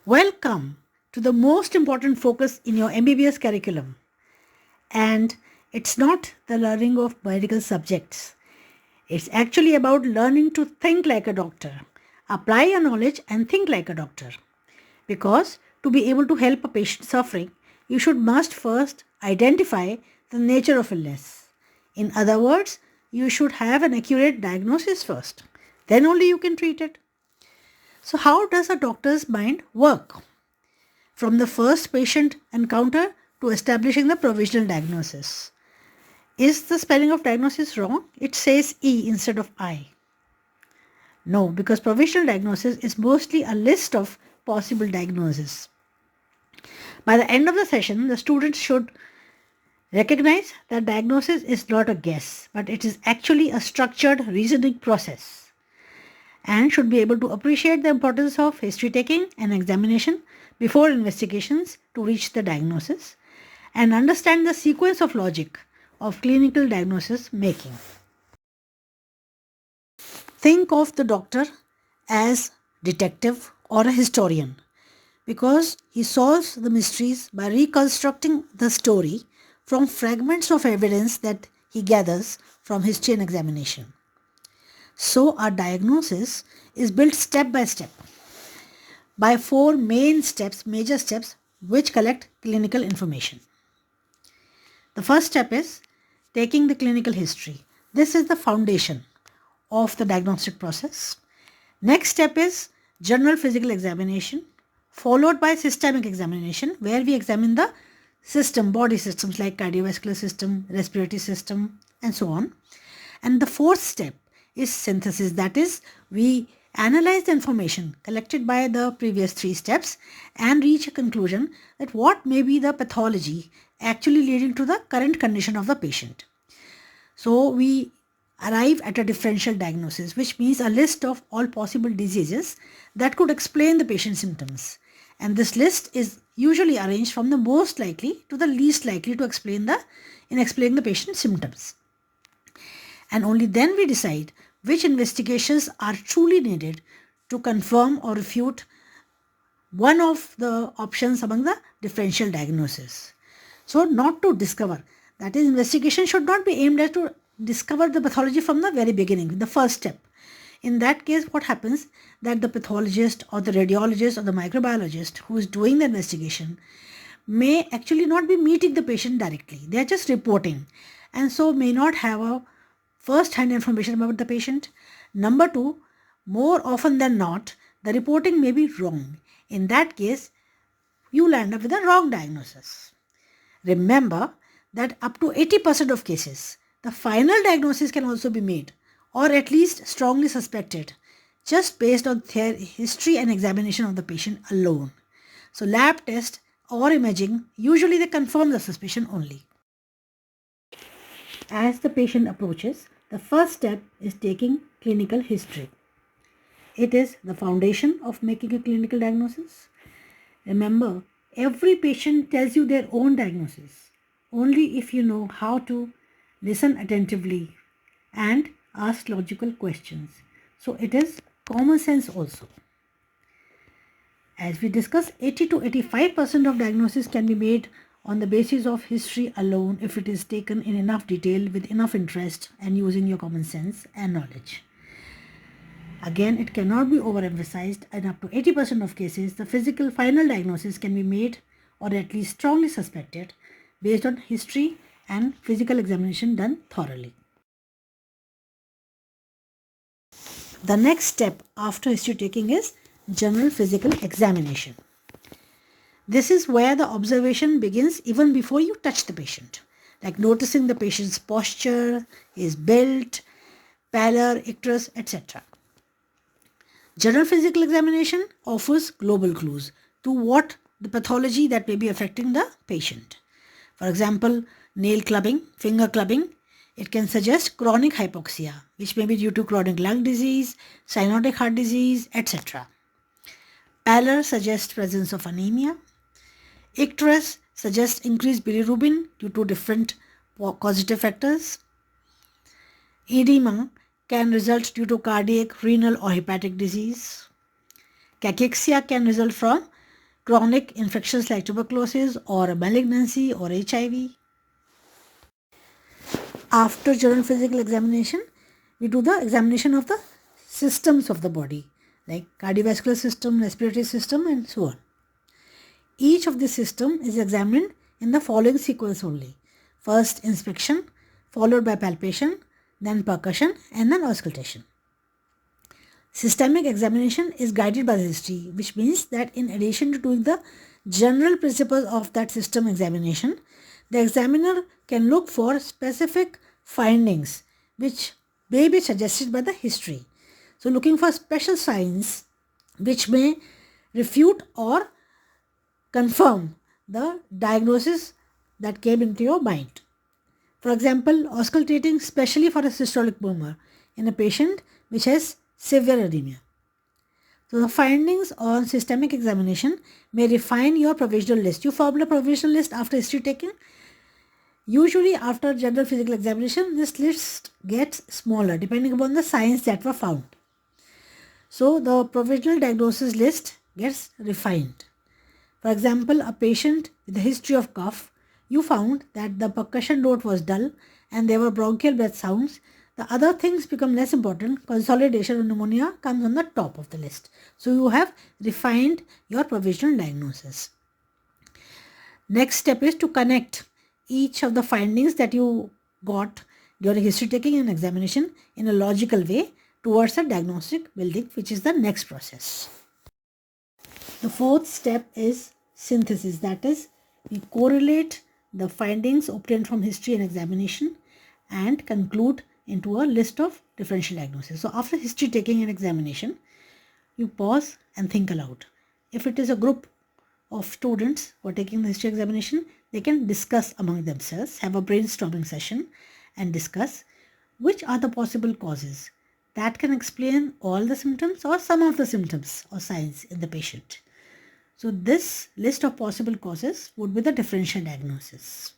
Welcome to the most important focus in your MBBS curriculum. And it's not the learning of medical subjects. It's actually about learning to think like a doctor, apply your knowledge and think like a doctor. Because to be able to help a patient suffering, you should must first identify the nature of illness. In other words, you should have an accurate diagnosis first. Then only you can treat it. So how does a doctor's mind work? From the first patient encounter to establishing the provisional diagnosis. Is the spelling of diagnosis wrong? It says E instead of I. No, because provisional diagnosis is mostly a list of possible diagnoses. By the end of the session, the students should recognize that diagnosis is not a guess, but it is actually a structured reasoning process, and should be able to appreciate the importance of history taking and examination before investigations to reach the diagnosis, and understand the sequence of logic of clinical diagnosis making. Think of the doctor as detective or a historian, because he solves the mysteries by reconstructing the story from fragments of evidence that he gathers from history and examination. So our diagnosis is built step by step by four major steps which collect clinical information. The first step is taking the clinical history. This is the foundation of the diagnostic process. Next step is general physical examination, followed by systemic examination, where we examine the body systems like cardiovascular system, respiratory system, and so on. And the fourth step is synthesis. That is, we analyze the information collected by the previous three steps and reach a conclusion that what may be the pathology actually leading to the current condition of the patient. So we arrive at a differential diagnosis, which means a list of all possible diseases that could explain the patient's symptoms. And this list is usually arranged from the most likely to the least likely to explain the patient's symptoms. And only then we decide which investigations are truly needed to confirm or refute one of the options among the differential diagnosis. So not to discover, that is, investigation should not be aimed at to discover the pathology from the very beginning, the first step. In that case, what happens that the pathologist or the radiologist or the microbiologist who is doing the investigation may actually not be meeting the patient directly. They are just reporting, and so may not have a first-hand information about the patient. Number two, more often than not, the reporting may be wrong. In that case, you land up with a wrong diagnosis. Remember that up to 80% of cases, the final diagnosis can also be made, or at least strongly suspected, just based on their history and examination of the patient alone. So lab test or imaging, usually they confirm the suspicion only. As the patient approaches, the first step is taking clinical history. It is the foundation of making a clinical diagnosis. Remember, every patient tells you their own diagnosis only if you know how to listen attentively and ask logical questions. So it is common sense also. As we discussed, 80 to 85% of diagnosis can be made on the basis of history alone if it is taken in enough detail with enough interest and using your common sense and knowledge. Again, it cannot be overemphasized, and up to 80% of cases, the physical final diagnosis can be made or at least strongly suspected based on history and physical examination done thoroughly. The next step after history taking is general physical examination. This is where the observation begins even before you touch the patient, like noticing the patient's posture, his build, pallor, icterus, etc. General physical examination offers global clues to what the pathology that may be affecting the patient. For example, nail clubbing, finger clubbing, it can suggest chronic hypoxia, which may be due to chronic lung disease, cyanotic heart disease, etc. Pallor suggests presence of anemia. Icterus suggests increased bilirubin due to different causative factors. Edema can result due to cardiac, renal, or hepatic disease. Cachexia can result from chronic infections like tuberculosis or malignancy or HIV. After general physical examination, we do the examination of the systems of the body like cardiovascular system, respiratory system and so on. Each of the system is examined in the following sequence only. First inspection, followed by palpation, then percussion and then auscultation. Systemic examination is guided by the history, which means that in addition to doing the general principles of that system examination, the examiner can look for specific findings which may be suggested by the history. So looking for special signs which may refute or confirm the diagnosis that came into your mind. For example, auscultating specially for a systolic murmur in a patient which has severe anemia. So the findings on systemic examination may refine your provisional list. You form a provisional list after history taking. Usually after general physical examination, this list gets smaller depending upon the signs that were found. So the provisional diagnosis list gets refined. For example, a patient with a history of cough, you found that the percussion note was dull and there were bronchial breath sounds. The other things become less important. Consolidation of pneumonia comes on the top of the list. So you have refined your provisional diagnosis. Next step is to connect each of the findings that you got during history taking and examination in a logical way towards a diagnostic building, which is the next process. The fourth step is synthesis. That is, we correlate the findings obtained from history and examination and conclude into a list of differential diagnosis. So after history taking and examination, you pause and think aloud. If it is a group of students who are taking the history examination, they can discuss among themselves, have a brainstorming session and discuss which are the possible causes that can explain all the symptoms or some of the symptoms or signs in the patient. So this list of possible causes would be the differential diagnosis.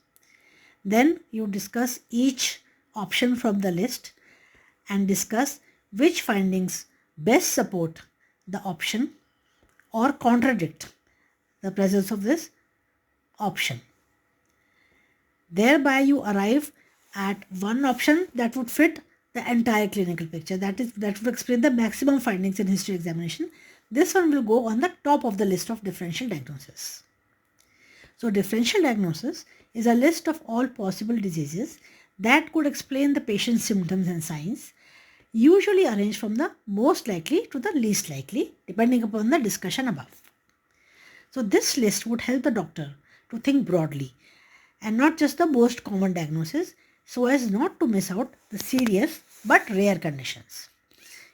Then you discuss each option from the list and discuss which findings best support the option or contradict the presence of this option. Thereby you arrive at one option that would fit the entire clinical picture. That would explain the maximum findings in history examination. This one will go on the top of the list of differential diagnosis. So differential diagnosis is a list of all possible diseases that could explain the patient's symptoms and signs, usually arranged from the most likely to the least likely, depending upon the discussion above. So this list would help the doctor to think broadly and not just the most common diagnosis, so as not to miss out the serious but rare conditions.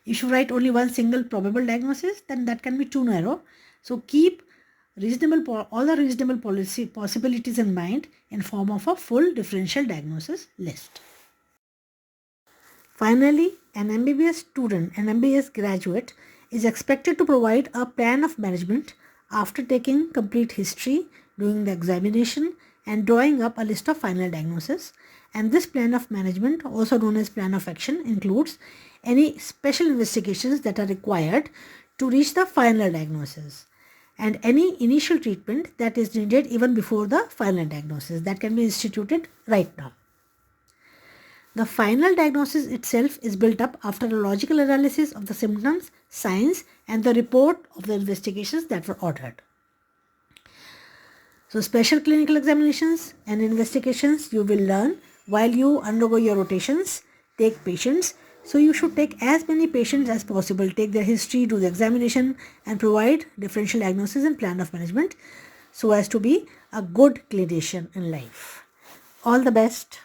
If you write only one single probable diagnosis, then that can be too narrow. So keep all the reasonable possibilities in mind in form of a full differential diagnosis list. Finally, an MBBS student, an MBBS graduate is expected to provide a plan of management after taking complete history, doing the examination and drawing up a list of final diagnosis. And this plan of management, also known as plan of action, includes any special investigations that are required to reach the final diagnosis and any initial treatment that is needed even before the final diagnosis that can be instituted right now. The final diagnosis itself is built up after a logical analysis of the symptoms, signs and the report of the investigations that were ordered. So special clinical examinations and investigations you will learn while you undergo your rotations, take patients. So you should take as many patients as possible, take their history, do the examination and provide differential diagnosis and plan of management so as to be a good clinician in life. All the best.